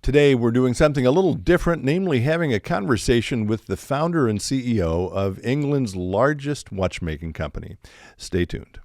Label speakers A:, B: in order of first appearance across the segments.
A: Today, we're doing something a little different, namely having a conversation with the founder and CEO of England's largest watchmaking company. Stay tuned.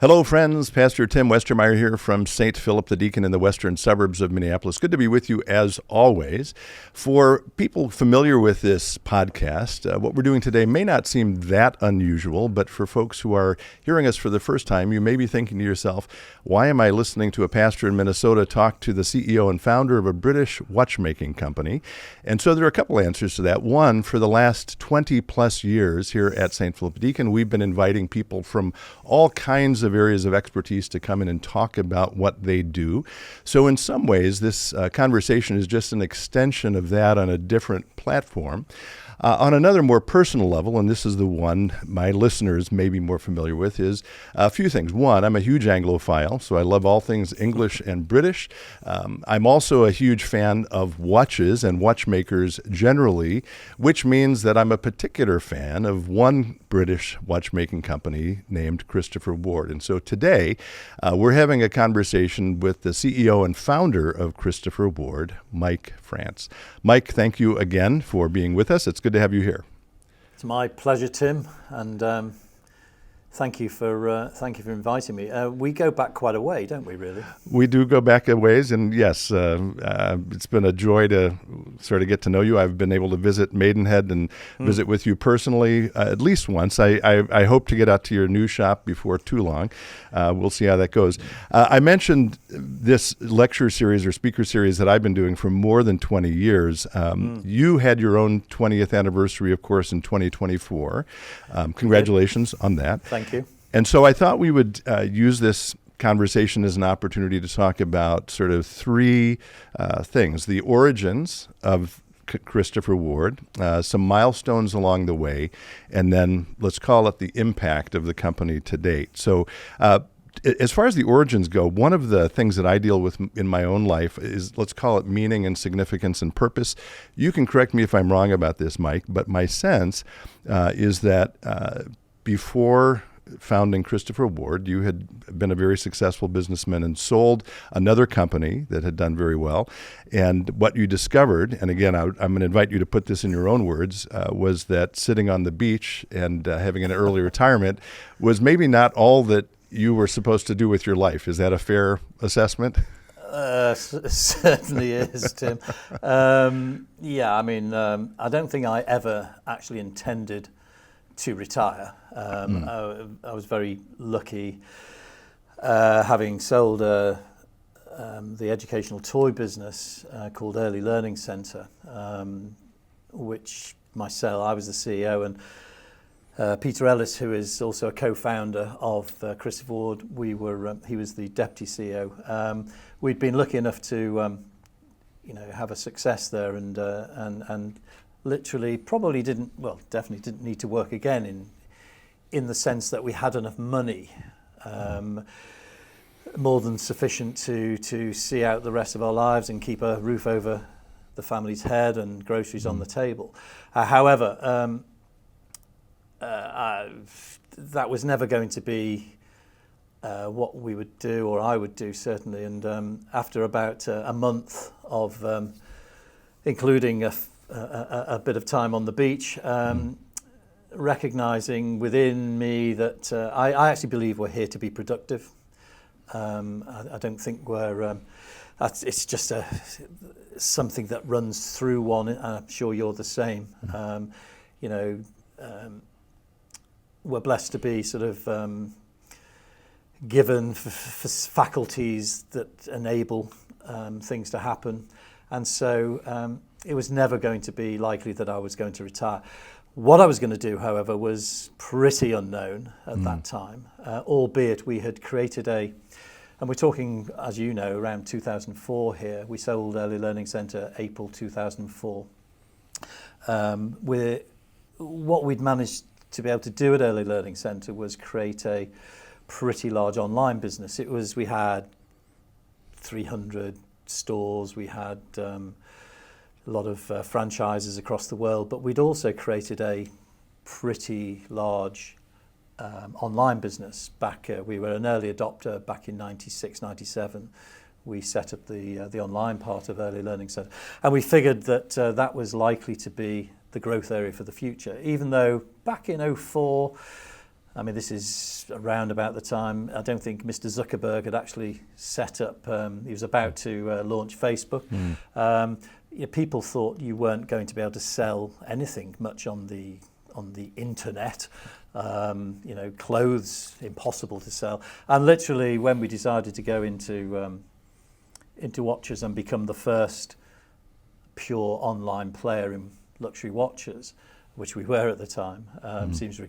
A: Hello, friends. Pastor Tim Westermeyer here from St. Philip the Deacon in the western suburbs of Minneapolis. Good to be with you as always. For people familiar with this podcast, what we're doing today may not seem that unusual, but for folks who are hearing us for the first time, you may be thinking to yourself, why am I listening to a pastor in Minnesota talk to the CEO and founder of a British watchmaking company? And so there are a couple answers to that. One, for the last 20 plus years here at St. Philip the Deacon, we've been inviting people from all kinds of areas of expertise to come in and talk about what they do. So in some ways, this conversation is just an extension of that on a different platform. On another more personal level, and this is the one my listeners may be more familiar with, is a few things. One, I'm a huge Anglophile, so I love all things English and British. I'm also a huge fan of watches and watchmakers generally, which means that I'm a particular fan of one British watchmaking company named Christopher Ward. And so today, we're having a conversation with the CEO and founder of Christopher Ward, Mike France. Mike, thank you again for being with us. It's good to have you here.
B: It's my pleasure, Tim, and thank you for inviting me. We go back quite a way, don't we, really?
A: We do go back a ways, and yes, it's been a joy to sort of get to know you. I've been able to visit Maidenhead and visit with you personally at least once. I hope to get out to your new shop before too long. We'll see how that goes. I mentioned this lecture series or speaker series that I've been doing for more than 20 years. You had your own 20th anniversary, of course, in 2024. Congratulations on that.
B: Thank you.
A: And so I thought we would use this conversation as an opportunity to talk about sort of three things: the origins of Christopher Ward, some milestones along the way, and then let's call it the impact of the company to date. So as far as the origins go, one of the things that I deal with in my own life is, let's call it meaning and significance and purpose. You can correct me if I'm wrong about this, Mike, but my sense is that before founding Christopher Ward, you had been a very successful businessman and sold another company that had done very well. And what you discovered, and again, I'm going to invite you to put this in your own words, was that sitting on the beach and having an early retirement was maybe not all that you were supposed to do with your life. Is that a fair assessment?
B: Certainly is, Tim. Yeah, I mean, I don't think I ever actually intended to retire. I was very lucky, having sold the educational toy business called Early Learning Centre, which I was the CEO, and Peter Ellis, who is also a co-founder of Christopher Ward, he was the deputy CEO. We'd been lucky enough to have a success there, and literally definitely didn't need to work again in the sense that we had enough money, more than sufficient to see out the rest of our lives and keep a roof over the family's head and groceries on the table. However, that was never going to be what we would do, or I would do certainly. And after about a month of including a bit of time on the beach, recognizing within me that I actually believe we're here to be productive. I don't think it's just something that runs through one, and I'm sure you're the same. We're blessed to be sort of given faculties that enable things to happen. And so it was never going to be likely that I was going to retire. What I was going to do, however, was pretty unknown at that time, albeit we had created and we're talking, as you know, around 2004 here. We sold Early Learning Centre April 2004. What we'd managed to be able to do at Early Learning Centre was create a pretty large online business. We had 300 stores, we had a lot of franchises across the world, but we'd also created a pretty large online business. We were an early adopter back in 96, 97. We set up the online part of Early Learning Centre, and we figured that that was likely to be the growth area for the future, even though back in 04, I mean, this is around about the time, I don't think Mr. Zuckerberg had actually set up, he was about to launch Facebook. People thought you weren't going to be able to sell anything much on the internet. Clothes, impossible to sell. And literally when we decided to go into watches and become the first pure online player in luxury watches, which we were at the time, seems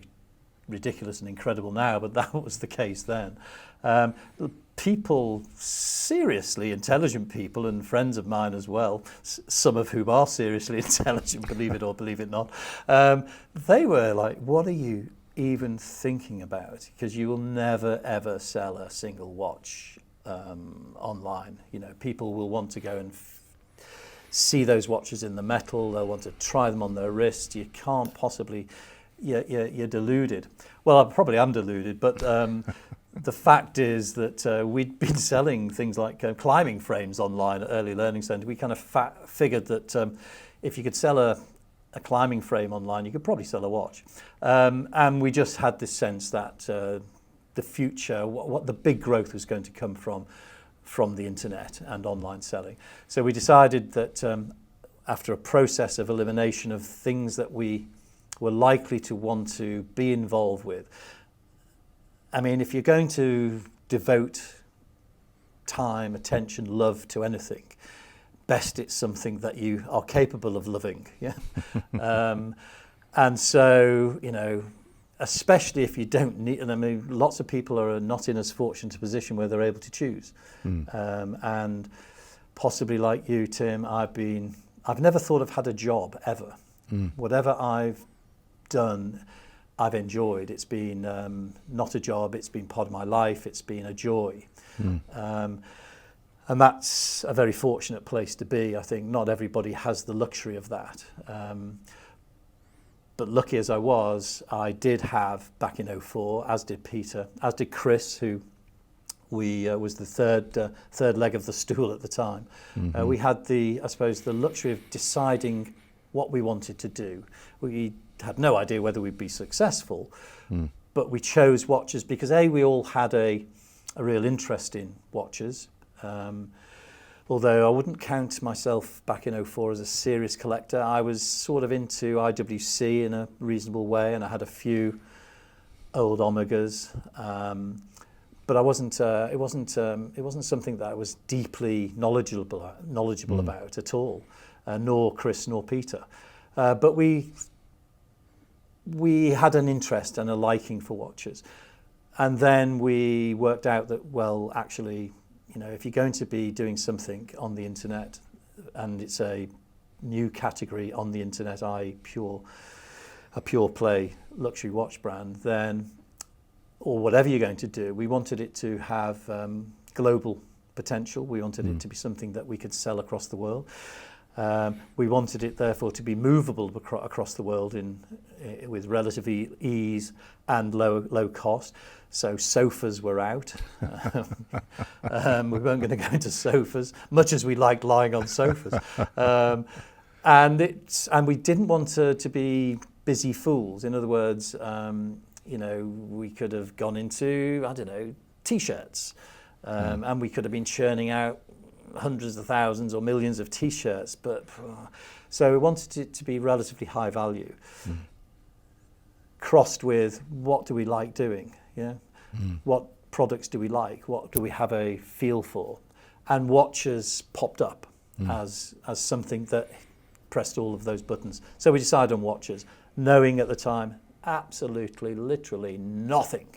B: ridiculous and incredible now, but that was the case then. People, seriously intelligent people, and friends of mine as well, some of whom are seriously intelligent, believe it or believe it not, they were like, what are you even thinking about? Because you will never ever sell a single watch online. People will want to go and see those watches in the metal, they'll want to try them on their wrist. You can't possibly, you're deluded. Well, I probably am deluded, but the fact is that we'd been selling things like climbing frames online at Early Learning Centre. We kind of figured that if you could sell a climbing frame online, you could probably sell a watch. And we just had this sense that the future, what the big growth was going to come from the internet and online selling. So we decided that after a process of elimination of things that we were likely to want to be involved with, I mean, if you're going to devote time, attention, love to anything, best it's something that you are capable of loving. Yeah. And so, especially if you don't need, and I mean, lots of people are not in as fortunate a position where they're able to choose. And possibly like you, Tim, I've never thought I've had a job ever. Whatever I've done, I've enjoyed. It's been not a job, it's been part of my life, it's been a joy. And that's a very fortunate place to be. I think not everybody has the luxury of that. But lucky as I was, I did have, back in 04, as did Peter, as did Chris, who was the third leg of the stool at the time. We had the luxury of deciding what we wanted to do. We had no idea whether we'd be successful, but we chose watches because we all had a real interest in watches. Although I wouldn't count myself back in 04 as a serious collector, I was sort of into IWC in a reasonable way, and I had a few old Omegas, but I wasn't. It wasn't something that I was deeply knowledgeable about at all, nor Chris nor Peter. But we had an interest and a liking for watches, and then we worked out that, well, actually, if you're going to be doing something on the internet, and it's a new category on the internet, a pure play luxury watch brand, then, or whatever you're going to do, we wanted it to have global potential. We wanted it to be something that we could sell across the world. We wanted it, therefore, to be movable across the world with relative ease and low cost. So sofas were out. We weren't going to go into sofas, much as we liked lying on sofas. And we didn't want to be busy fools. In other words, we could have gone into, T-shirts, and we could have been churning out hundreds of thousands or millions of T-shirts, so we wanted it to be relatively high value, crossed with what do we like doing, what products do we like, what do we have a feel for, and watches popped up as something that pressed all of those buttons. So we decided on watches, knowing at the time absolutely, literally nothing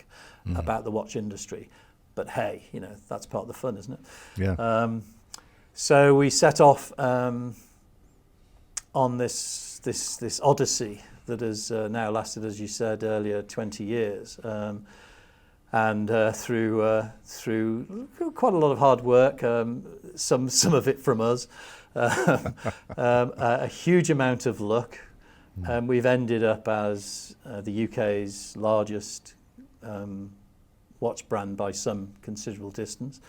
B: about the watch industry. But hey, that's part of the fun, isn't it?
A: Yeah.
B: So we set off on this odyssey that has now lasted, as you said earlier, 20 years, and through quite a lot of hard work, some of it from us, a huge amount of luck. We've ended up as the UK's largest watch brand by some considerable distance.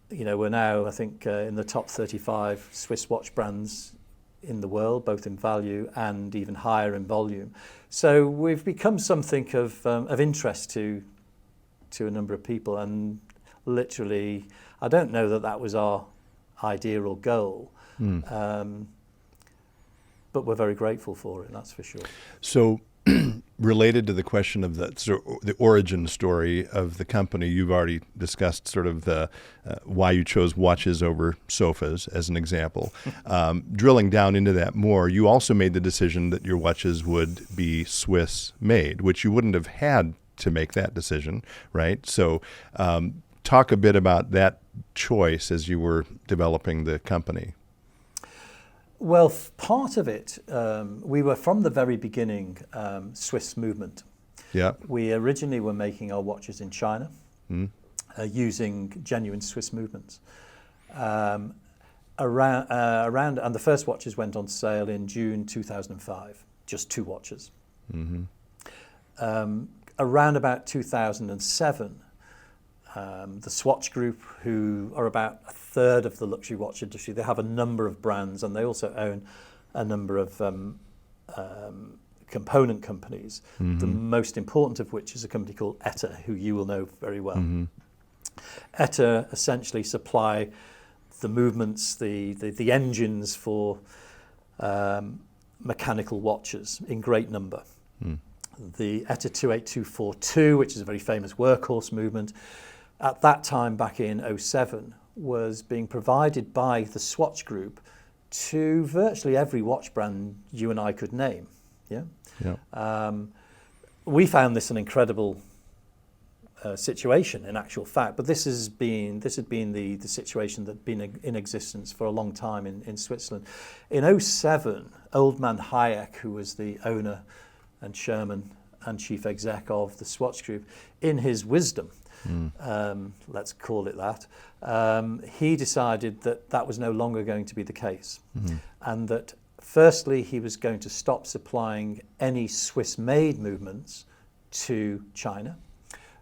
B: We're now, I think, in the top 35 Swiss watch brands in the world, both in value and even higher in volume. So we've become something of interest to a number of people, and literally, I don't know that was our idea or goal, but we're very grateful for it, that's for sure.
A: So related to the question of the origin story of the company, you've already discussed sort of the why you chose watches over sofas as an example. Drilling down into that more, you also made the decision that your watches would be Swiss made, which you wouldn't have had to make that decision, right? So talk a bit about that choice as you were developing the company.
B: Well, part of it, we were from the very beginning Swiss movement.
A: Yeah.
B: We originally were making our watches in China using genuine Swiss movements. And the first watches went on sale in June 2005, just 2 watches. Around about 2007, the Swatch Group, who are about a third of the luxury watch industry, they have a number of brands, and they also own a number of component companies, the most important of which is a company called Etta, who you will know very well. Etta essentially supply the movements, the engines for mechanical watches in great number. The Etta 28242, which is a very famous workhorse movement, at that time back in 2007 was being provided by the Swatch Group to virtually every watch brand you and I could name. We found this an incredible situation in actual fact, but this had been the situation that had been in existence for a long time in Switzerland. In 2007, old man Hayek, who was the owner and chairman and chief exec of the Swatch Group, in his wisdom, let's call it that, he decided that was no longer going to be the case, and that firstly he was going to stop supplying any Swiss-made movements to China.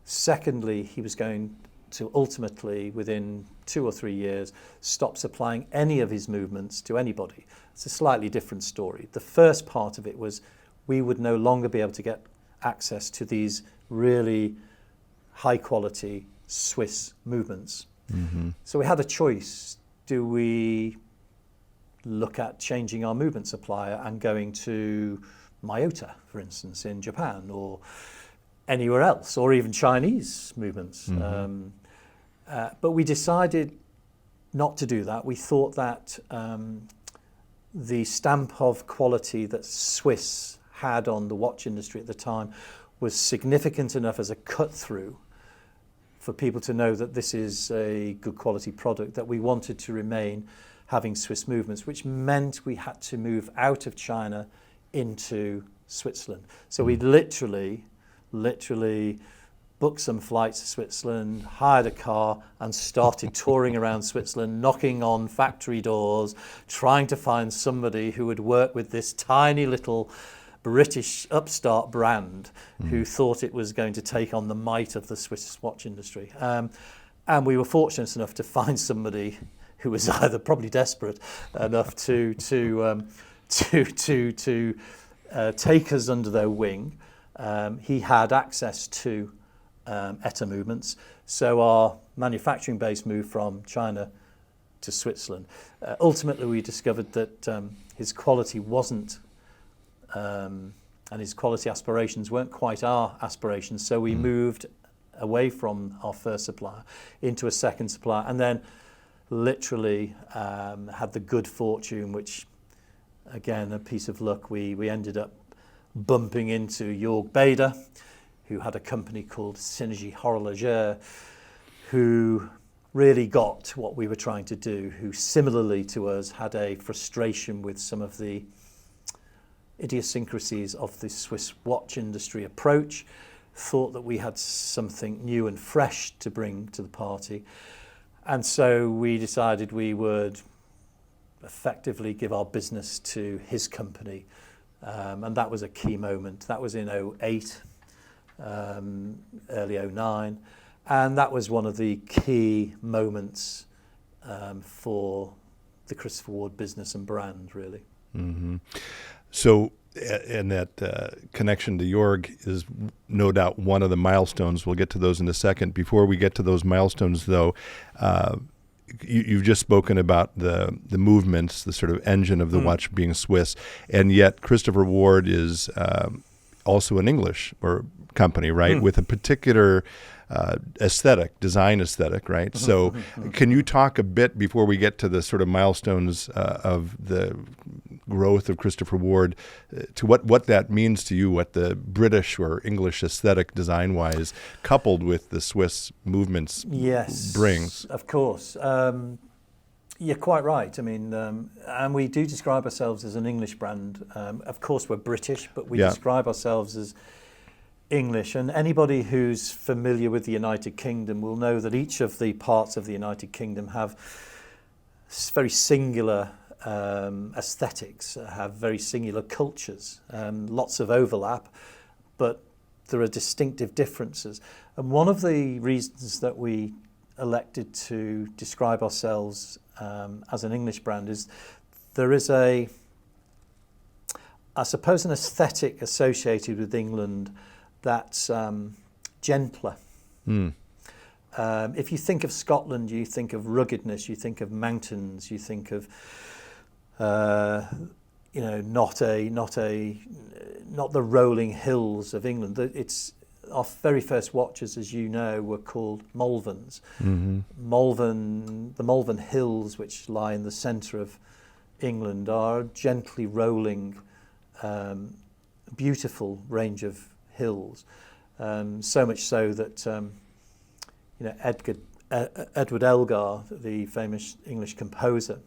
B: Secondly, he was going to ultimately, within 2 or 3 years, stop supplying any of his movements to anybody. It's a slightly different story. The first part of it was we would no longer be able to get access to these really high quality Swiss movements. So we had a choice. Do we look at changing our movement supplier and going to Miyota, for instance, in Japan, or anywhere else, or even Chinese movements? But we decided not to do that. We thought that the stamp of quality that Swiss had on the watch industry at the time was significant enough as a cut-through for people to know that this is a good quality product, that we wanted to remain having Swiss movements, which meant we had to move out of China into Switzerland. So we literally booked some flights to Switzerland, hired a car, and started touring around Switzerland, knocking on factory doors, trying to find somebody who would work with this tiny little British upstart brand who thought it was going to take on the might of the Swiss watch industry. And we were fortunate enough to find somebody who was either probably desperate enough to take us under their wing. He had access to Etta movements, so our manufacturing base moved from China to Switzerland. Ultimately, we discovered that his quality wasn't, and his quality aspirations weren't quite our aspirations, so we moved away from our first supplier into a second supplier, and then literally had the good fortune, which again, a piece of luck, we ended up bumping into Jörg, who had a company called Synergies Horlogères, who really got what we were trying to do, who similarly to us had a frustration with some of the idiosyncrasies of the Swiss watch industry approach, thought that we had something new and fresh to bring to the party. And so we decided we would effectively give our business to his company And that was a key moment. That was in '08, early '09. And that was one of the key moments for the Christopher Ward business and brand, really.
A: Mm-hmm. So, and that connection to Jörg is no doubt one of the milestones. We'll get to those in a second. Before we get to those milestones, though, you've just spoken about the movements, the sort of engine of the watch being Swiss, and yet Christopher Ward is also an English or company, right, with a particular design aesthetic, right? So can you talk a bit before we get to the sort of milestones of the growth of Christopher Ward to what that means to you, what the British or English aesthetic design-wise coupled with the Swiss movements brings?
B: Of course. You're quite right. I mean, and we do describe ourselves as an English brand. Of course, we're British, but we describe ourselves as English, and anybody who's familiar with the United Kingdom will know that each of the parts of the United Kingdom have very singular aesthetics, have very singular cultures, lots of overlap, but there are distinctive differences. And one of the reasons that we elected to describe ourselves as an English brand is there is I suppose, an aesthetic associated with England that's gentler. If you think of Scotland, you think of ruggedness, you think of mountains, you think of not the rolling hills of England. It's our very first watches, as you know, were called Malverns. The Malvern Hills, which lie in the centre of England, are a gently rolling, beautiful range of hills, so much so that Edward Elgar, the famous English composer,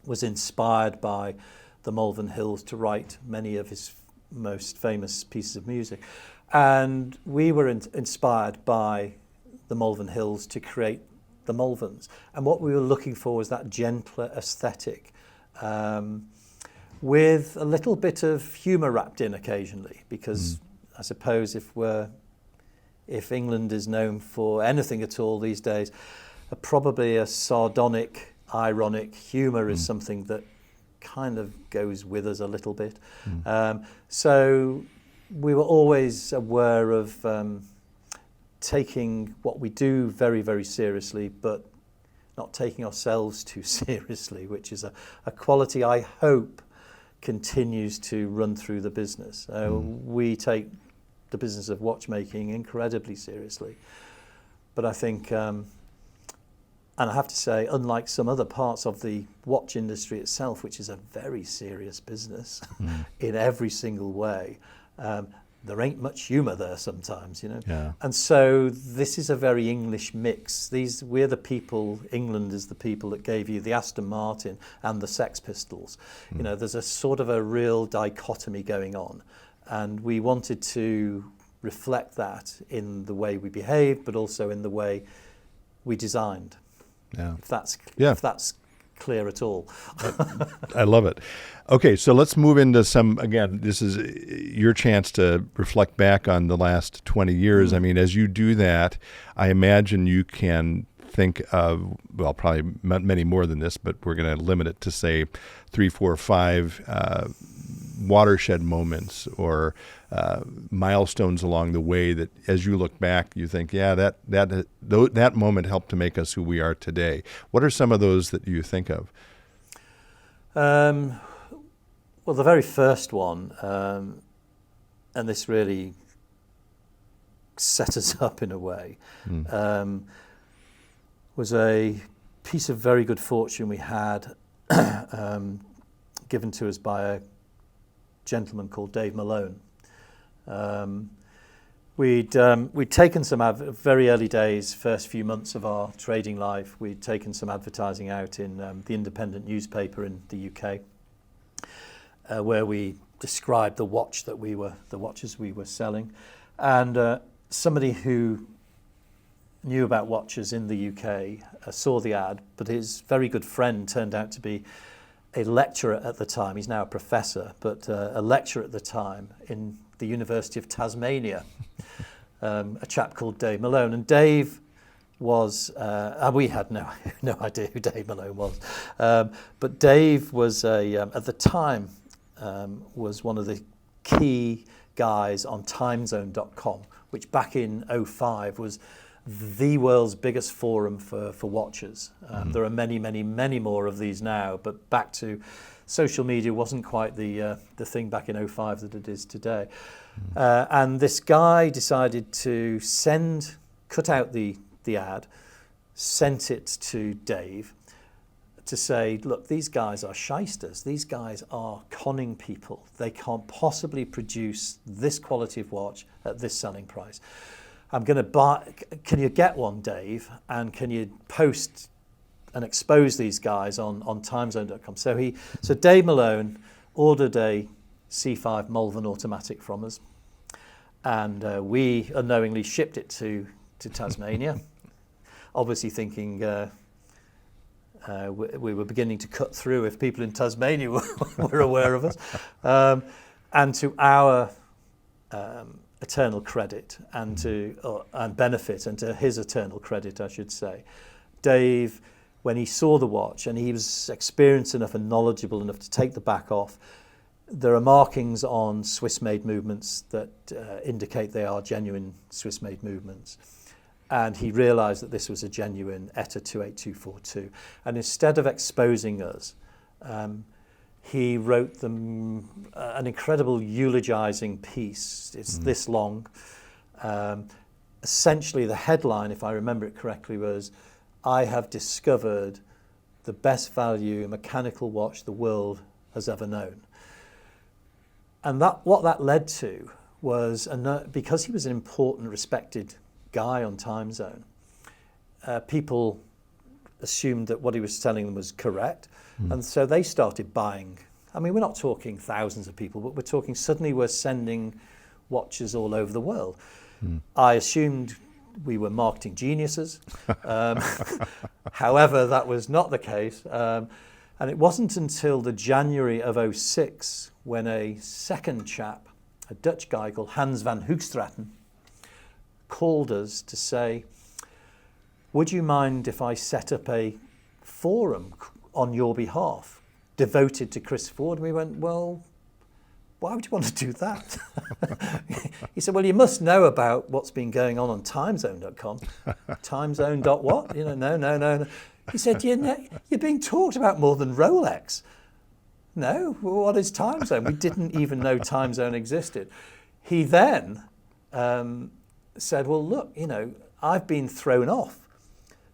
B: was inspired by the Malvern Hills to write many of his most famous pieces of music, and we were inspired by the Malvern Hills to create the Malverns. And what we were looking for was that gentler aesthetic, with a little bit of humour wrapped in occasionally, because I suppose if England is known for anything at all these days, probably a sardonic, ironic humour is something that kind of goes with us a little bit. So we were always aware of taking what we do very, very seriously, but not taking ourselves too seriously, which is a quality I hope continues to run through the business. We take the business of watchmaking incredibly seriously, but I think, and I have to say, unlike some other parts of the watch industry itself, which is a very serious business in every single way, there ain't much humour there sometimes, And so this is a very English mix. We're the people, England is the people that gave you the Aston Martin and the Sex Pistols. There's a sort of a real dichotomy going on. And we wanted to reflect that in the way we behaved, but also in the way we designed. If that's clear at all.
A: I love it. Okay, so let's move into again, this is your chance to reflect back on the last 20 years. I mean, as you do that, I imagine you can think of, well, probably many more than this, but we're going to limit it to, say, 3, 4, 5 watershed moments or milestones along the way that, as you look back, you think, that moment helped to make us who we are today. What are some of those that you think of?
B: Well, the very first one, and this really set us up in a way, was a piece of very good fortune we had given to us by a gentleman called Dave Malone. We'd taken some very early days, first few months of our trading life, we'd taken some advertising out in the Independent newspaper in the UK, where we described the watches we were selling, and somebody who knew about watches in the UK saw the ad, but his very good friend turned out to be a lecturer at the time. He's now a professor, but a lecturer at the time in the University of Tasmania, a chap called Dave Malone. And Dave was, we had no idea who Dave Malone was, but Dave was at the time, was one of the key guys on timezone.com, which back in 2005 was the world's biggest forum for watches. There are many more of these now, but back to social media wasn't quite the thing back in 2005 that it is today. And this guy decided to cut out the ad, sent it to Dave to say, look, these guys are shysters. These guys are conning people. They can't possibly produce this quality of watch at this selling price. I'm going to buy, can you get one, Dave? And can you post and expose these guys on timezone.com? So Dave Malone ordered a C5 Malvern automatic from us, and we unknowingly shipped it to Tasmania, obviously thinking we were beginning to cut through if people in Tasmania were aware of us. And to our eternal credit and benefit, and to his eternal credit, I should say, Dave, when he saw the watch and he was experienced enough and knowledgeable enough to take the back off, there are markings on Swiss-made movements that indicate they are genuine Swiss-made movements. And he realised that this was a genuine ETA 28242. And instead of exposing us, he wrote them an incredible eulogising piece. It's this long. Essentially, the headline, if I remember it correctly, was, "I have discovered the best value mechanical watch the world has ever known." And what that led to was, because he was an important, respected guy on Time Zone, people assumed that what he was telling them was correct. And so they started buying. I mean, we're not talking thousands of people, but we're talking suddenly we're sending watches all over the world. I assumed we were marketing geniuses. However, that was not the case. And it wasn't until the January of 2006 when a second chap, a Dutch guy called Hans van Hoogstraten, called us to say, would you mind if I set up a forum on your behalf devoted to Chris Ford? And we went, well, why would you want to do that? He said, well, you must know about what's been going on timezone.com. Timezone.what? No. He said, you're being talked about more than Rolex. No, well, what is Time Zone? We didn't even know Time Zone existed. He then said, well, look, I've been thrown off.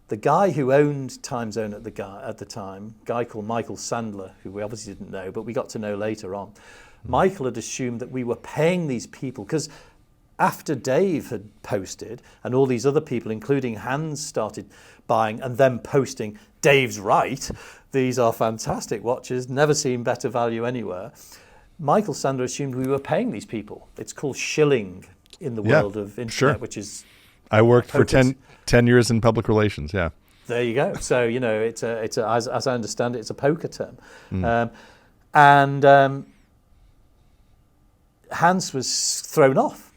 B: The guy who owned Time Zone at the time, a guy called Michael Sandler, who we obviously didn't know, but we got to know later on. Michael had assumed that we were paying these people, because after Dave had posted and all these other people, including Hans, started buying and then posting, Dave's right, these are fantastic watches, never seen better value anywhere. Michael Sandler assumed we were paying these people. It's called shilling in the world of internet, which is...
A: I worked for 10 years in public relations, yeah.
B: There you go. So, it's as I understand it, it's a poker term. And Hans was thrown off.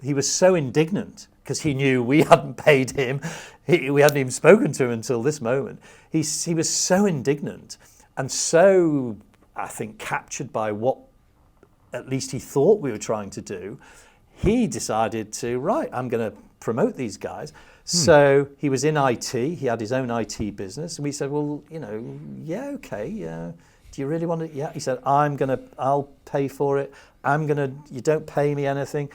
B: He was so indignant because he knew we hadn't paid him. We hadn't even spoken to him until this moment. He was so indignant and so, I think, captured by what at least he thought we were trying to do. He decided to, I'm going to promote these guys. So he was in IT. He had his own IT business. And we said, well, yeah, okay. Do you really want it? Yeah. He said, I'll pay for it. You don't pay me anything.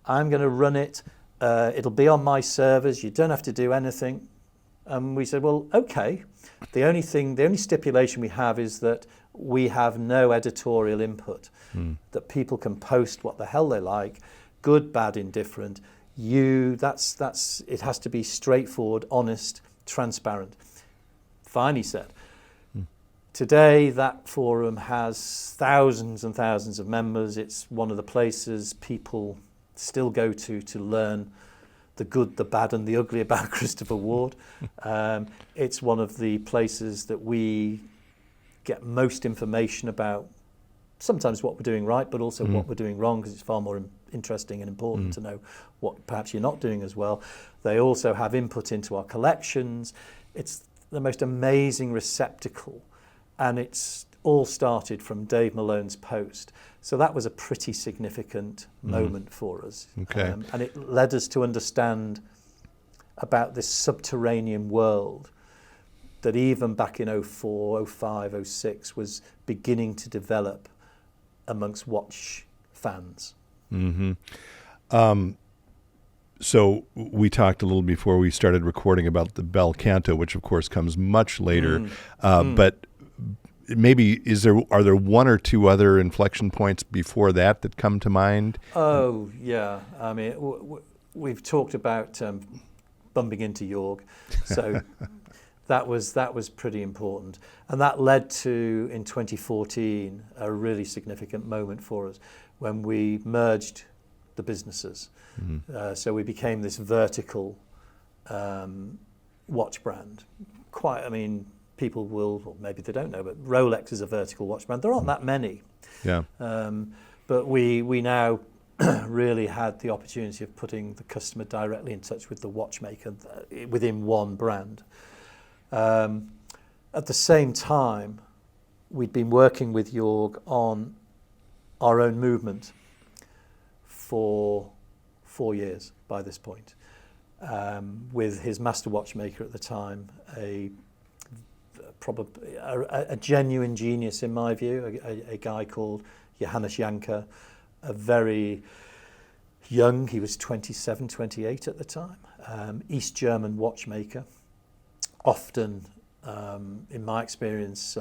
B: I'm going to run it. It'll be on my servers. You don't have to do anything. And we said, well, okay. The only stipulation we have is that we have no editorial input, that people can post what the hell they like, good, bad, indifferent. It has to be straightforward, honest, transparent. Fine, he said. Today, that forum has thousands and thousands of members. It's one of the places people still go to learn the good, the bad, and the ugly about Christopher Ward. It's one of the places that we get most information about sometimes what we're doing right, but also what we're doing wrong, because it's far more interesting and important to know what perhaps you're not doing as well. They also have input into our collections. It's the most amazing receptacle, and it's all started from Dave Malone's post. So that was a pretty significant moment for us.
A: Okay.
B: And it led us to understand about this subterranean world that even back in 04, 05, 06 was beginning to develop amongst watch fans.
A: So we talked a little before we started recording about the Bel Canto, which of course comes much later. But maybe are there one or two other inflection points before that come to mind?
B: Oh yeah, I mean we've talked about bumping into Jörg, so that was pretty important, and that led to, in 2014, a really significant moment for us when we merged the businesses. So we became this vertical watch brand. People will, or maybe they don't know, but Rolex is a vertical watch brand. There aren't that many.
A: Yeah.
B: But we now really had the opportunity of putting the customer directly in touch with the watchmaker within one brand. At the same time, we'd been working with Jörg on our own movement for 4 years by this point, with his master watchmaker at the time, a genuine genius in my view, a guy called Johannes Jahnke, a very young, he was 27, 28 at the time, East German watchmaker. Often, in my experience,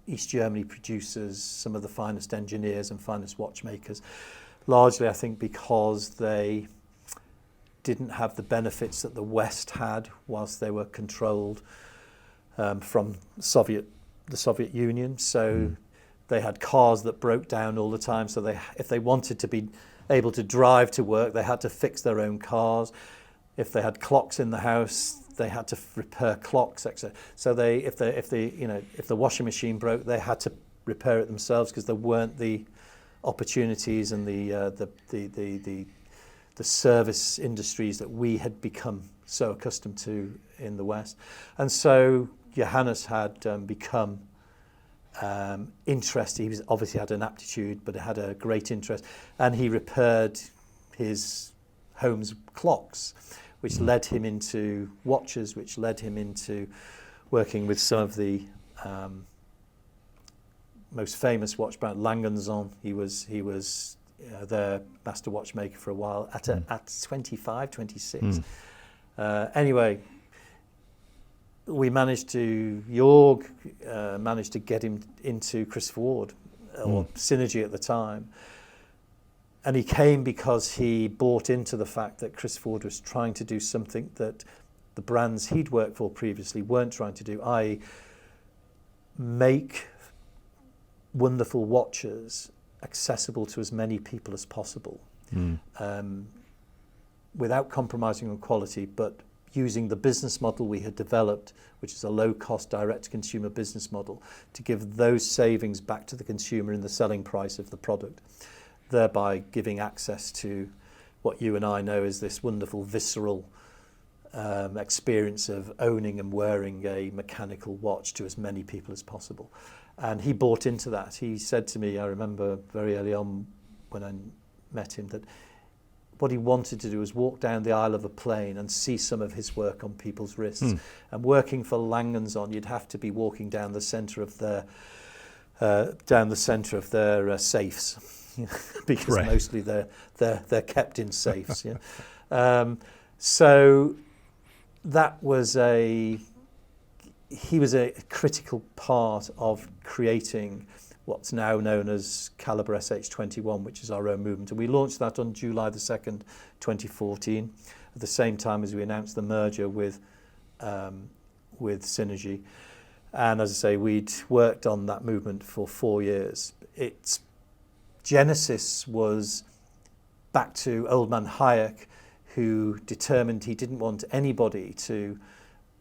B: East Germany produces some of the finest engineers and finest watchmakers, largely I think because they didn't have the benefits that the West had whilst they were controlled from the Soviet Union. So they had cars that broke down all the time, so if they wanted to be able to drive to work, they had to fix their own cars. If they had clocks in the house, they had to repair clocks, etc. So if the washing machine broke, they had to repair it themselves, because there weren't the opportunities and the service industries that we had become so accustomed to in the West. And so Johannes had become interested. He obviously had an aptitude, but had a great interest, and he repaired his home's clocks, which led him into watches, which led him into working with some of the most famous watch brand, Langenson. He was their master watchmaker for a while at 25, 26. Anyway, Jörg managed to get him into Chris Ward, or Synergy at the time. And he came because he bought into the fact that Chris Ford was trying to do something that the brands he'd worked for previously weren't trying to do, i.e. make wonderful watches accessible to as many people as possible, without compromising on quality, but using the business model we had developed, which is a low-cost direct-to-consumer business model, to give those savings back to the consumer in the selling price of the product, thereby giving access to what you and I know is this wonderful visceral experience of owning and wearing a mechanical watch to as many people as possible. And he bought into that. He said to me, I remember very early on when I met him, that what he wanted to do was walk down the aisle of a plane and see some of his work on people's wrists. And working for Langenson, you'd have to be walking down the centre of their safes. Because mostly they're kept in safes. So that was he was a critical part of creating what's now known as Calibre SH21, which is our own movement. And we launched that on July the 2nd, 2014, at the same time as we announced the merger with Synergy. And as I say, we'd worked on that movement for 4 years. Its genesis was back to old man Hayek, who determined he didn't want anybody to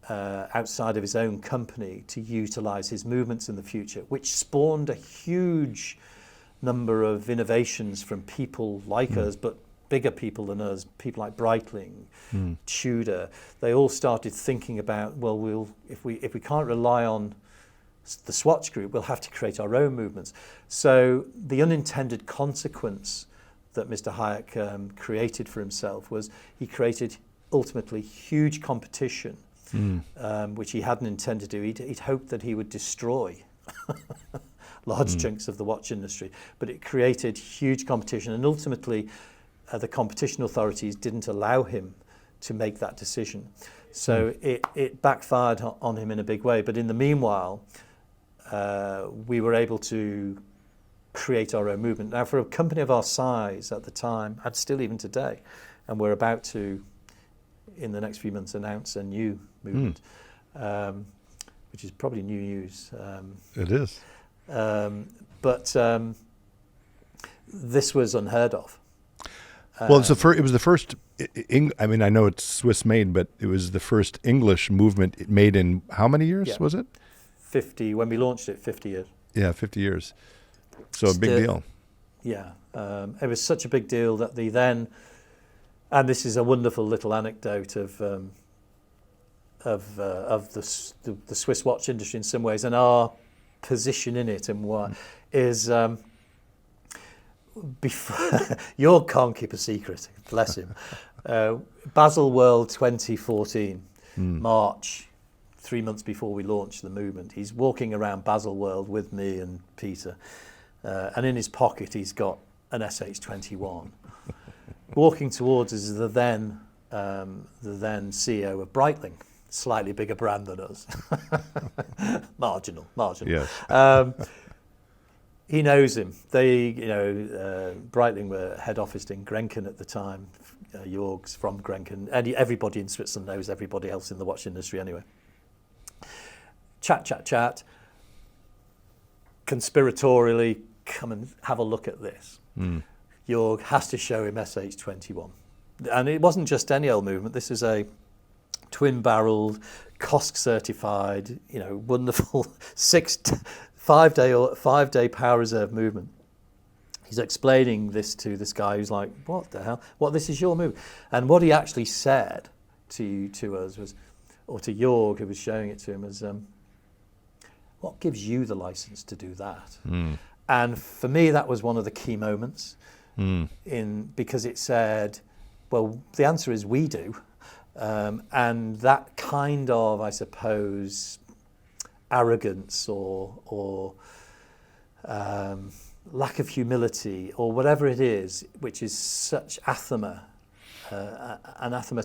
B: outside of his own company to utilize his movements in the future, which spawned a huge number of innovations from people like us, but bigger people than us, people like Breitling, Tudor. They all started thinking about, well, if we can't rely on the Swatch Group, we'll have to create our own movements. So the unintended consequence that Mr. Hayek created for himself was he created ultimately huge competition, which he hadn't intended to do. He'd hoped that he would destroy large chunks of the watch industry, but it created huge competition, and ultimately the competition authorities didn't allow him to make that decision. So it backfired on him in a big way. But in the meanwhile, we were able to create our own movement. Now, for a company of our size at the time, and still even today, and we're about to, in the next few months, announce a new movement, which is probably new news.
A: It is.
B: But this was unheard of.
A: Well, it was the first. I mean, I know it's Swiss made, but it was the first English movement made in how many years was it?
B: 50. When we launched it, 50 years.
A: Yeah, 50 years. So a big deal.
B: Yeah, it was such a big deal that they then, and this is a wonderful little anecdote of the Swiss watch industry in some ways, and our position in it, and what is. Before Jörg can't keep a secret, bless him. Basel World 2014, March, 3 months before we launched the movement. He's walking around Basel World with me and Peter, and in his pocket he's got an SH21. Walking towards us is the then CEO of Breitling, slightly bigger brand than us. marginal.
A: Yes.
B: He knows him. Breitling were head officed in Grenken at the time. Jörg's from Grenken. Everybody in Switzerland knows everybody else in the watch industry anyway. Chat. Conspiratorially, come and have a look at this. Jörg has to show him SH21. And it wasn't just any old movement. This is a twin-barreled, COSC certified, wonderful 5-day power reserve movement. He's explaining this to this guy who's like, what the hell? This is your move. And what he actually said to us was, or to Jörg, who was showing it to him, was, what gives you the license to do that? And for me, that was one of the key moments because it said, well, the answer is we do. And that kind of, I suppose, arrogance or lack of humility or whatever it is, which is such anathema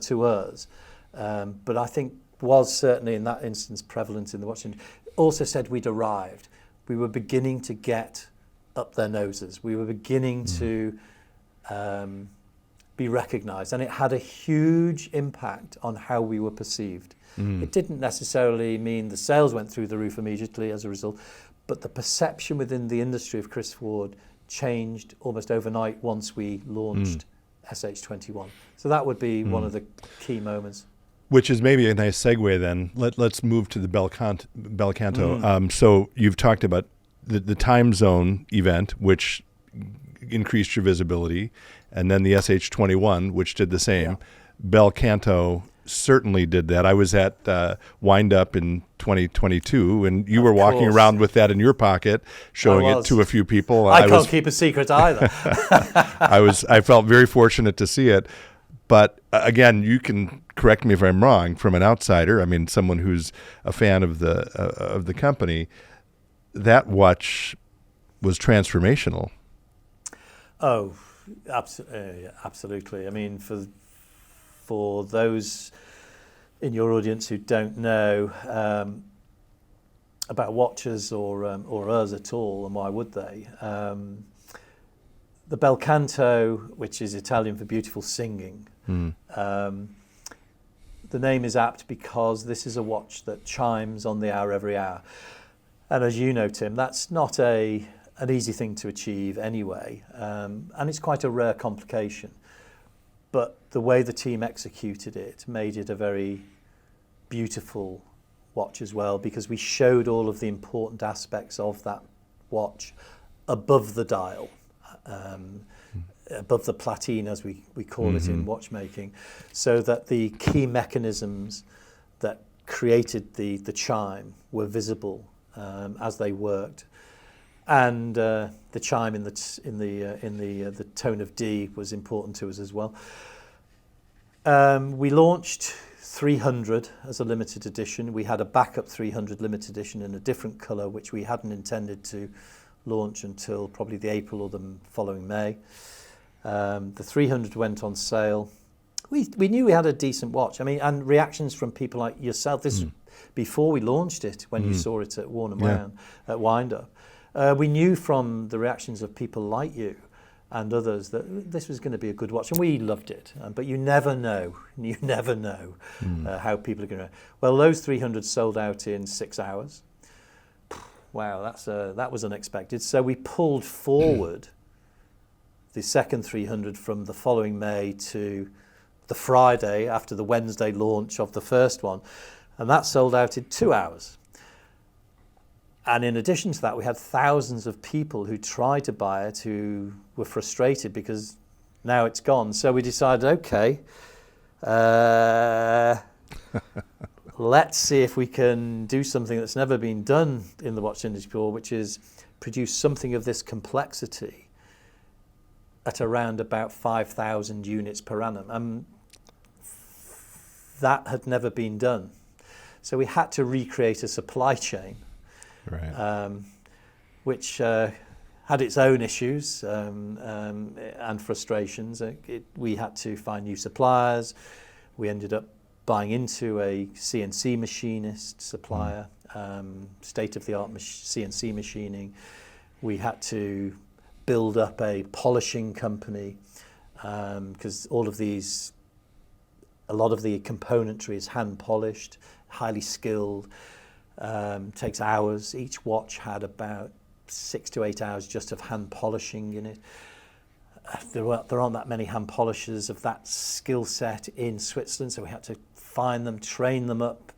B: to us, but I think was certainly in that instance prevalent in the watch industry. Also said we'd arrived. We were beginning to get up their noses. We were beginning to be recognised, and it had a huge impact on how we were perceived. It didn't necessarily mean the sales went through the roof immediately as a result, but the perception within the industry of Chris Ward changed almost overnight once we launched SH21. So that would be one of the key moments.
A: Which is maybe a nice segue then. Let's move to the Bel Canto. So you've talked about the time zone event, which increased your visibility, and then the SH21, which did the same.
B: Yeah.
A: Bel Canto certainly did that. I was at Wind Up in 2022, and you were walking around with that in your pocket, showing it to a few people.
B: I can't keep a secret either.
A: I felt very fortunate to see it. But again, you can correct me if I'm wrong. From an outsider, I mean, someone who's a fan of the company, that watch was transformational. Oh,
B: absolutely. I mean, for those in your audience who don't know about watches or us at all, and why would they? The Bel Canto, which is Italian for beautiful singing, the name is apt because this is a watch that chimes on the hour every hour. And as you know, Tim, that's not an easy thing to achieve anyway, and it's quite a rare complication. But the way the team executed it made it a very beautiful watch as well, because we showed all of the important aspects of that watch above the dial, above the platine, as we call it in watchmaking, so that the key mechanisms that created the chime were visible as they worked, and the chime in the tone of D was important to us as well. We launched 300 as a limited edition. We had a backup 300 limited edition in a different colour, which we hadn't intended to launch until probably the April or the following May. The 300 went on sale. We knew we had a decent watch. I mean, and reactions from people like yourself. This before we launched it, when you saw it at Warner Brown at Wind Up. We knew from the reactions of people like you and others that this was going to be a good watch, and we loved it. But you never know. You never know how people are going to. Well, those 300 sold out in 6 hours. Wow, that was unexpected. So we pulled forward the second 300 from the following May to the Friday after the Wednesday launch of the first one, and that sold out in 2 hours. And in addition to that, we had thousands of people who tried to buy it who were frustrated because now it's gone. So we decided, okay, let's see if we can do something that's never been done in the watch industry before, which is produce something of this complexity at around about 5,000 units per annum. That had never been done. So we had to recreate a supply chain. Right. Which had its own issues and frustrations. We had to find new suppliers. We ended up buying into a CNC machinist supplier, state-of-the-art CNC machining. We had to build up a polishing company because a lot of the componentry is hand polished, highly skilled. Takes hours. Each watch had about 6 to 8 hours just of hand polishing in it. There aren't that many hand polishers of that skill set in Switzerland, so we had to find them, train them up.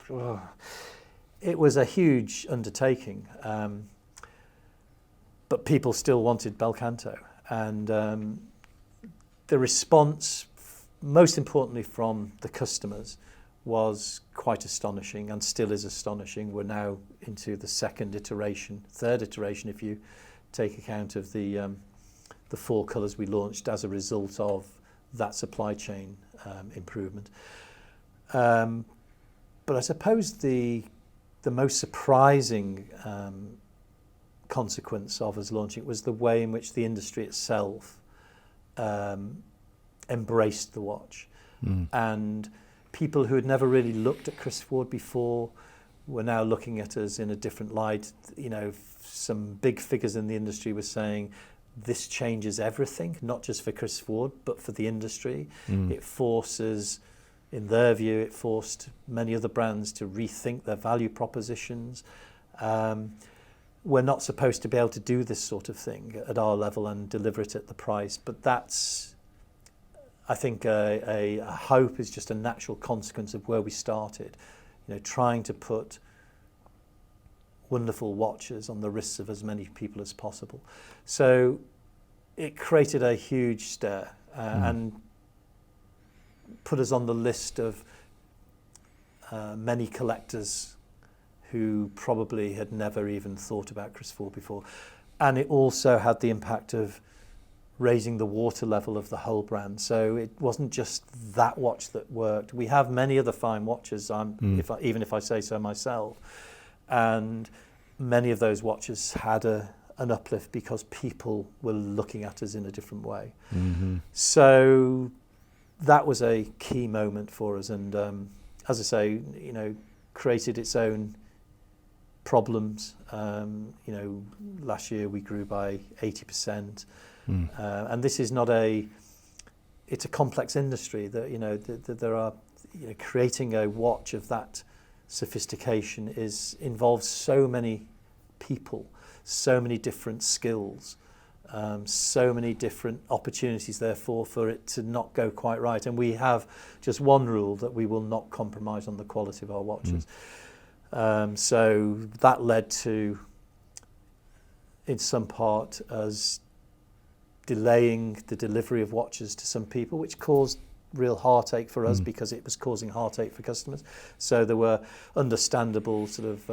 B: It was a huge undertaking, but people still wanted Bel Canto, and the response, most importantly from the customers, was quite astonishing and still is astonishing. We're now into the third iteration, if you take account of the 4 colours we launched as a result of that supply chain improvement. But I suppose the most surprising consequence of us launching it was the way in which the industry itself embraced the watch. And people who had never really looked at Chris Ford before were now looking at us in a different light. You know, some big figures in the industry were saying this changes everything, not just for Chris Ford, but for the industry. It forces, in their view, it forced many other brands to rethink their value propositions. We're not supposed to be able to do this sort of thing at our level and deliver it at the price, but that's, I think a hope is just a natural consequence of where we started, you know, trying to put wonderful watches on the wrists of as many people as possible. So it created a huge stir and put us on the list of many collectors who probably had never even thought about Chris Ford before. And it also had the impact of raising the water level of the whole brand. So it wasn't just that watch that worked. We have many other fine watches, even if I say so myself. And many of those watches had an uplift because people were looking at us in a different way. So that was a key moment for us. And as I say, you know, created its own problems. You know, last year we grew by 80%. And this is not it's a complex industry that, you know, there are, you know, creating a watch of that sophistication involves so many people, so many different skills, So many different opportunities, therefore, for it to not go quite right. And we have just one rule, that we will not compromise on the quality of our watches. So that led to, in some part, us delaying the delivery of watches to some people, which caused real heartache for us because it was causing heartache for customers. So there were understandable sort of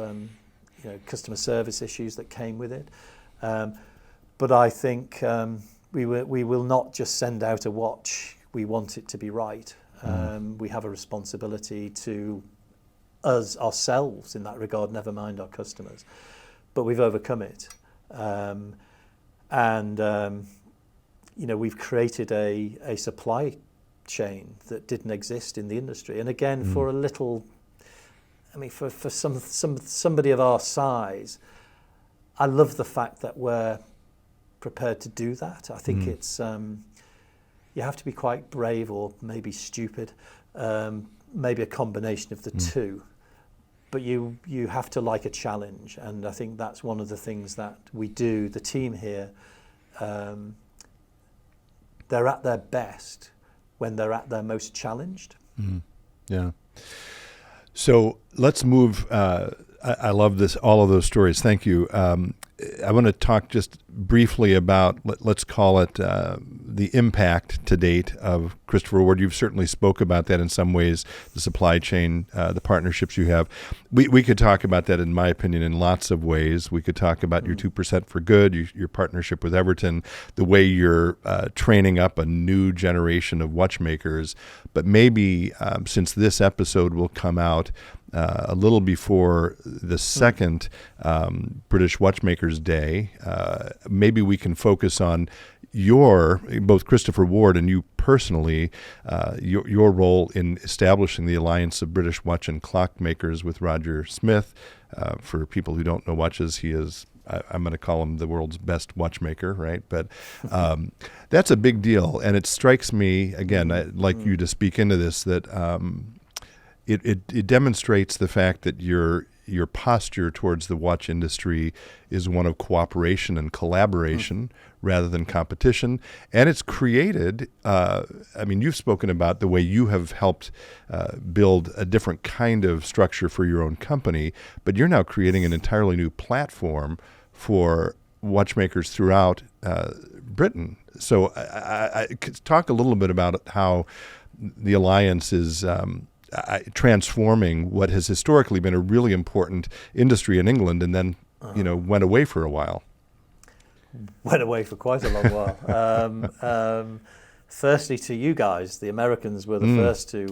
B: customer service issues that came with it. But I think we will not just send out a watch. We want it to be right. We have a responsibility to us ourselves in that regard, never mind our customers. But we've overcome it. We've created a supply chain that didn't exist in the industry. And again, for a little, for somebody of our size, I love the fact that we're prepared to do that. I think it's you have to be quite brave, or maybe stupid, maybe a combination of the two. But you have to like a challenge, and I think that's one of the things that we do. The team here, they're at their best when they're at their most challenged.
A: Yeah. So let's move. I love this, all of those stories. Thank you. I want to talk just briefly about, let's call it the impact to date of Christopher Ward. You've certainly spoke about that in some ways, the supply chain, the partnerships you have. We could talk about that, in my opinion, in lots of ways. We could talk about your 2% for Good, your partnership with Everton, the way you're training up a new generation of watchmakers. But maybe since this episode will come out a little before the second British Watchmakers Day, maybe we can focus on both Christopher Ward and you personally, your role in establishing the Alliance of British Watch and Clock Makers with Roger Smith. For people who don't know watches, he is, I'm going to call him the world's best watchmaker, right? But that's a big deal. And it strikes me, again, I'd like you to speak into this, that it demonstrates the fact that your posture towards the watch industry is one of cooperation and collaboration rather than competition. And it's created, you've spoken about the way you have helped build a different kind of structure for your own company, but you're now creating an entirely new platform for watchmakers throughout Britain. So I could talk a little bit about how the Alliance is transforming what has historically been a really important industry in England, and then went away for a while.
B: Went away for quite a long while. Firstly, to you guys, the Americans were the first to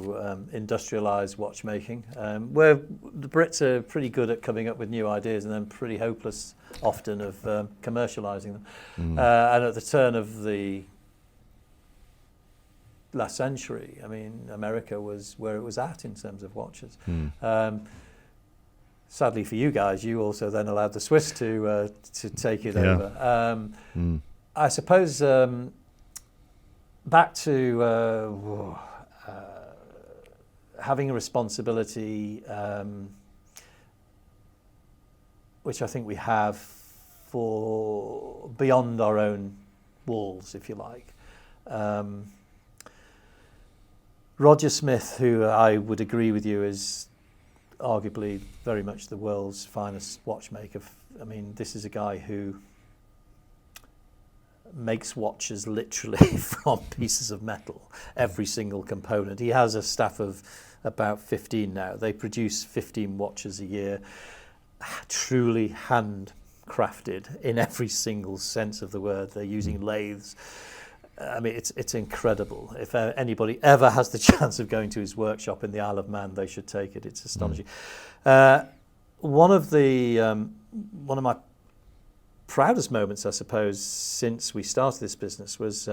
B: industrialize watchmaking. Where the Brits are pretty good at coming up with new ideas, and then pretty hopeless often of commercializing them. And at the turn of the last century, America was where it was at in terms of watches. Sadly for you guys, you also then allowed the Swiss to take it over. I suppose back to having a responsibility, which I think we have for beyond our own walls, if you like. Roger Smith, who I would agree with you is arguably very much the world's finest watchmaker. This is a guy who makes watches literally from pieces of metal, every single component. He has a staff of about 15 now. They produce 15 watches a year, truly handcrafted in every single sense of the word. They're using lathes. It's incredible. If anybody ever has the chance of going to his workshop in the Isle of Man, they should take it. It's astonishing. One of my proudest moments, I suppose, since we started this business was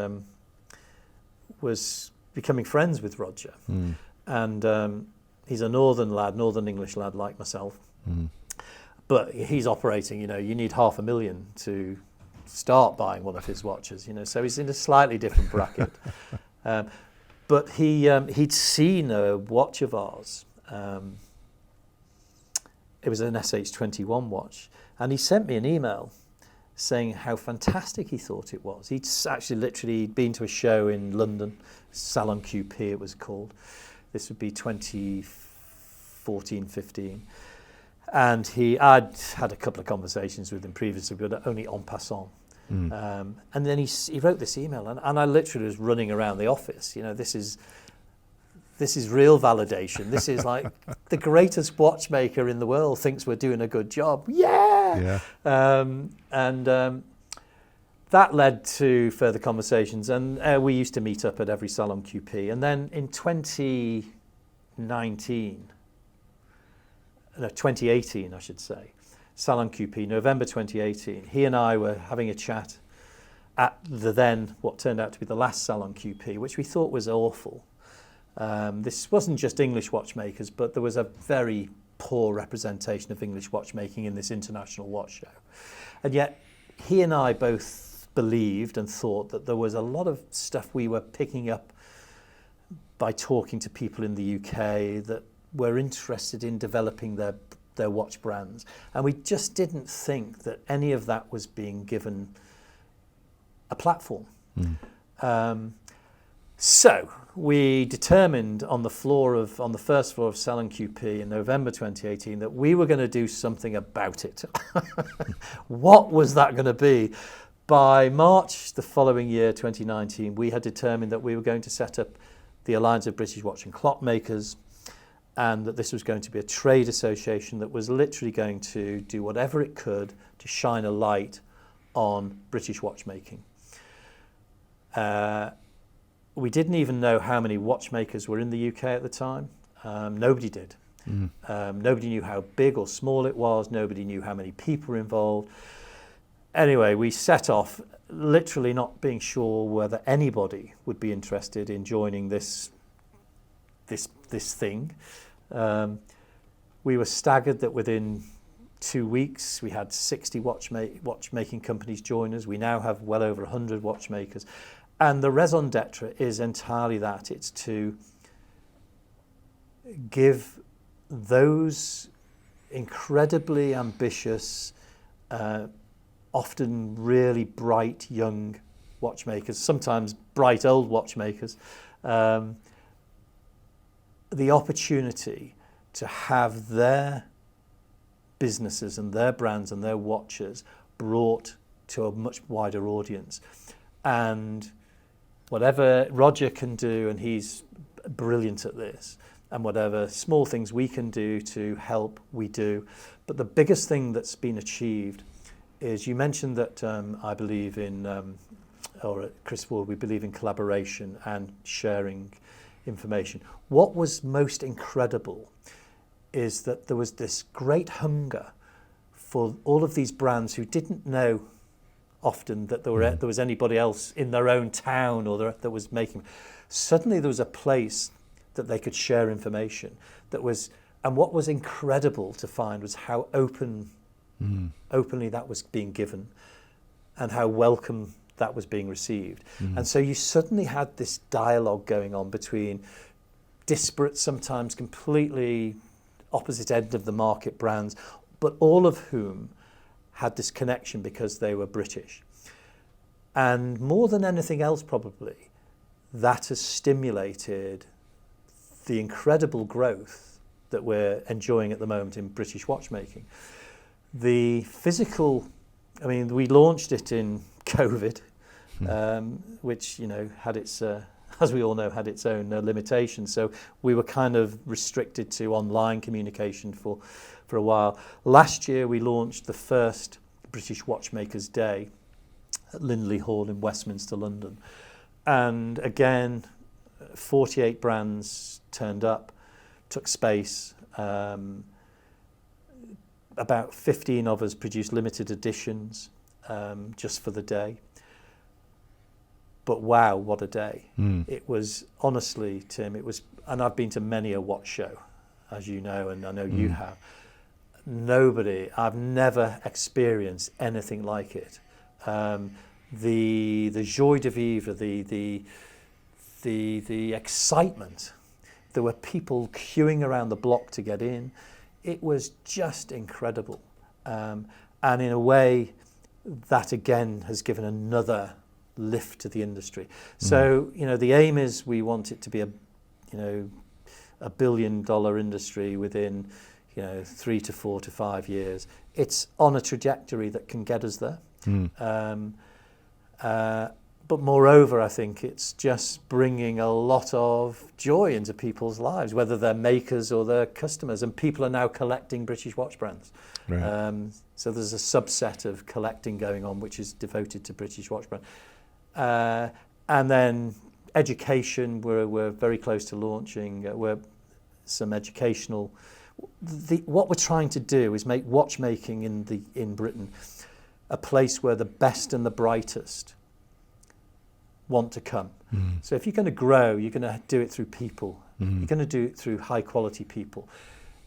B: becoming friends with Roger. And he's a northern English lad like myself. But he's operating, you need $500,000 to start buying one of his watches, so he's in a slightly different bracket. But he'd seen a watch of ours. It was an SH21 watch, and he sent me an email saying how fantastic he thought it was. He'd actually literally been to a show in London, Salon QP it was called. This would be 2014, 15. And I'd had a couple of conversations with him previously, but only en passant. And then he wrote this email, and I literally was running around the office. This is real validation. This is like the greatest watchmaker in the world thinks we're doing a good job. Yeah. That led to further conversations, and we used to meet up at every Salon QP. And then in 2018, I should say, Salon QP, November 2018, he and I were having a chat at what turned out to be the last Salon QP, which we thought was awful. This wasn't just English watchmakers, but there was a very poor representation of English watchmaking in this international watch show. And yet he and I both believed and thought that there was a lot of stuff we were picking up by talking to people in the UK that were interested in developing their watch brands. And we just didn't think that any of that was being given a platform. So we determined on the first floor of Salon QP in November 2018 that we were going to do something about it. What was that going to be? By March the following year, 2019, we had determined that we were going to set up the Alliance of British Watch and Clockmakers, and that this was going to be a trade association that was literally going to do whatever it could to shine a light on British watchmaking. We didn't even know how many watchmakers were in the UK at the time. Nobody did. Nobody knew how big or small it was. Nobody knew how many people were involved. Anyway, we set off, literally not being sure whether anybody would be interested in joining this thing. We were staggered that within 2 weeks we had 60 watchmaking companies join us. We now have well over 100 watchmakers. And the raison d'etre is entirely that. It's to give those incredibly ambitious, often really bright young watchmakers, sometimes bright old watchmakers, the opportunity to have their businesses and their brands and their watches brought to a much wider audience. And whatever Roger can do, and he's brilliant at this, and whatever small things we can do to help, we do. But the biggest thing that's been achieved is, you mentioned that I believe in, or at Chris Ward, we believe in collaboration and sharing information. What was most incredible is that there was this great hunger for all of these brands who didn't know often that there was anybody else in their own town or that was making. Suddenly there was a place that they could share information and what was incredible to find was how openly that was being given and how welcome that was being received. And so you suddenly had this dialogue going on between disparate, sometimes completely opposite end of the market brands, but all of whom had this connection because they were British. And more than anything else, probably, that has stimulated the incredible growth that we're enjoying at the moment in British watchmaking. The physical, I mean, we launched it in COVID, which, had its, as we all know, had its own limitations. So we were kind of restricted to online communication for a while. Last year, we launched the first British Watchmakers Day at Lindley Hall in Westminster, London. And again, 48 brands turned up, took space. About 15 of us produced limited editions just for the day. But wow, what a day. It was, honestly, Tim, and I've been to many a watch show, as you know, and I know you have. I've never experienced anything like it. The joie de vivre, the excitement. There were people queuing around the block to get in. It was just incredible. And in a way, that again has given another lift to the industry. So, the aim is we want it to be a $1 billion industry within, 3 to 4 to 5 years. It's on a trajectory that can get us there. But moreover, I think it's just bringing a lot of joy into people's lives, whether they're makers or they're customers. And people are now collecting British watch brands.
A: Right.
B: So there's a subset of collecting going on, which is devoted to British watch brand. And then education, we're very close to launching. We're some educational. What we're trying to do is make watchmaking in Britain a place where the best and the brightest want to come. So if you're going to grow, you're going to do it through people. You're going to do it through high quality people.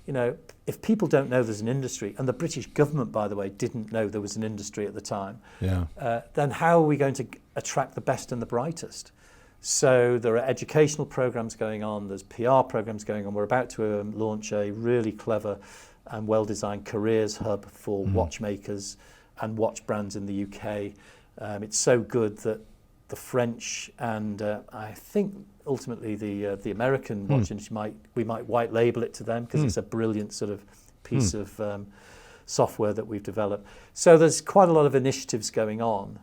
B: If people don't know there's an industry, and the British government, by the way, didn't know there was an industry at the time, then how are we going to attract the best and the brightest? So there are educational programs going on, there's PR programs going on. We're about to launch a really clever and well-designed careers hub for watchmakers and watch brands in the UK. It's so good that the French and I think ultimately the American watch industry we might white label it to them, because it's a brilliant sort of piece of software that we've developed. So there's quite a lot of initiatives going on,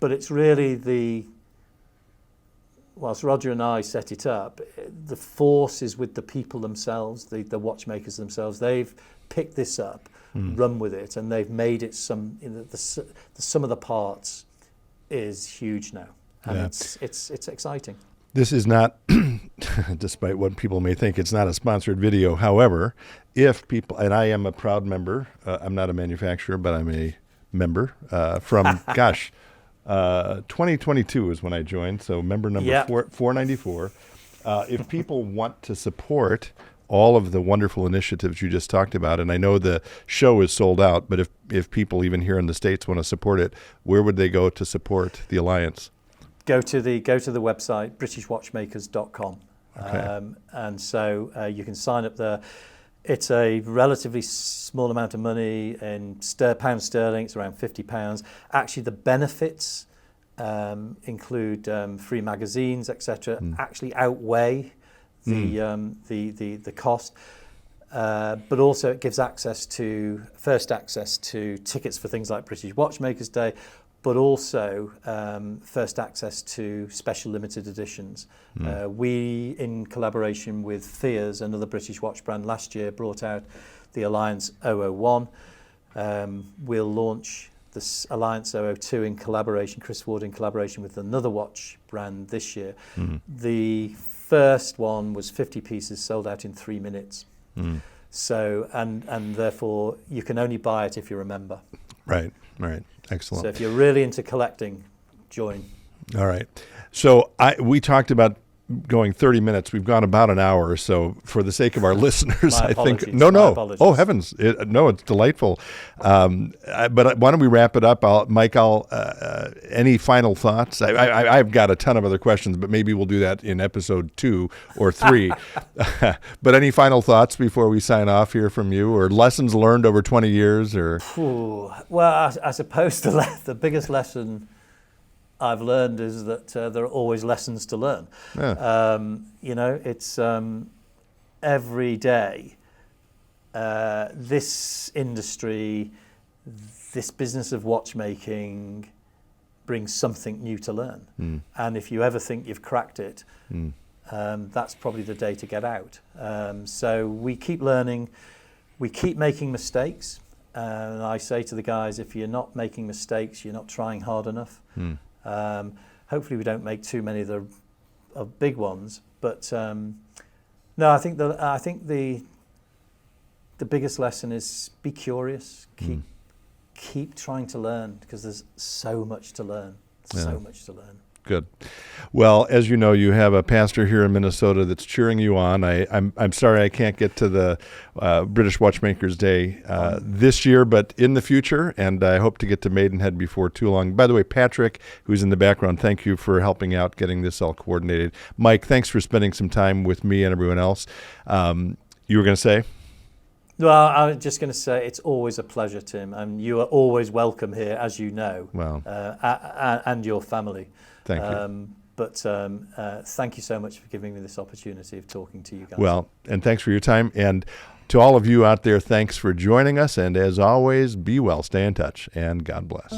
B: but it's really whilst Roger and I set it up, the force is with the people themselves, the watchmakers themselves. They've picked this up, run with it, and they've made it the sum of the parts is huge now, and it's exciting.
A: This is not, despite what people may think, it's not a sponsored video. However, if people, and I am a proud member, I'm not a manufacturer, but I'm a member from, 2022 is when I joined, so member number 494. If people want to support all of the wonderful initiatives you just talked about, and I know the show is sold out, but if people even here in the States want to support it, where would they go to support the Alliance?
B: Go to the website, britishwatchmakers.com.
A: Okay.
B: And so you can sign up there. It's a relatively small amount of money in pounds sterling. It's around £50. Actually, the benefits include free magazines, etc. Actually outweigh the cost. But also it gives access to tickets for things like British Watchmakers Day, but also first access to special limited editions. We, in collaboration with Fears, another British watch brand, last year brought out the Alliance 001. We'll launch this Alliance 002 in collaboration, Chris Ward in collaboration with another watch brand this year. The first one was 50 pieces, sold out in 3 minutes. So, and therefore you can only buy it if you're a member.
A: Right. Excellent.
B: So if you're really into collecting, join.
A: All right. So we talked about going 30 minutes. We've gone about an hour or so. For the sake of our listeners, I think. No. Oh, heavens. No, it's delightful. But why don't we wrap it up? Mike, any final thoughts? I've got a ton of other questions, but maybe we'll do that in episode 2 or 3. But any final thoughts before we sign off here from you, or lessons learned over 20 years? Or
B: Well, I suppose the biggest lesson I've learned is that there are always lessons to learn. It's every day. This industry, this business of watchmaking brings something new to learn. And if you ever think you've cracked it, that's probably the day to get out. So we keep learning, we keep making mistakes. And I say to the guys, if you're not making mistakes, you're not trying hard enough. Hopefully we don't make too many of big ones, but no, I think the biggest lesson is be curious, keep trying to learn, because there's so much to learn. Good.
A: Well, as you know, you have a pastor here in Minnesota that's cheering you on. I'm sorry I can't get to the British Watchmakers Day this year, but in the future, and I hope to get to Maidenhead before too long. By the way, Patrick, who's in the background, thank you for helping out getting this all coordinated. Mike, thanks for spending some time with me and everyone else. You were going to say?
B: Well, I'm just going to say it's always a pleasure, Tim, and you are always welcome here, as you know,
A: Well,
B: and your family.
A: thank you.
B: But thank you so much for giving me this opportunity of talking to you guys.
A: Well, and thanks for your time. And to all of you out there, thanks for joining us. And as always, be well, stay in touch, and God bless.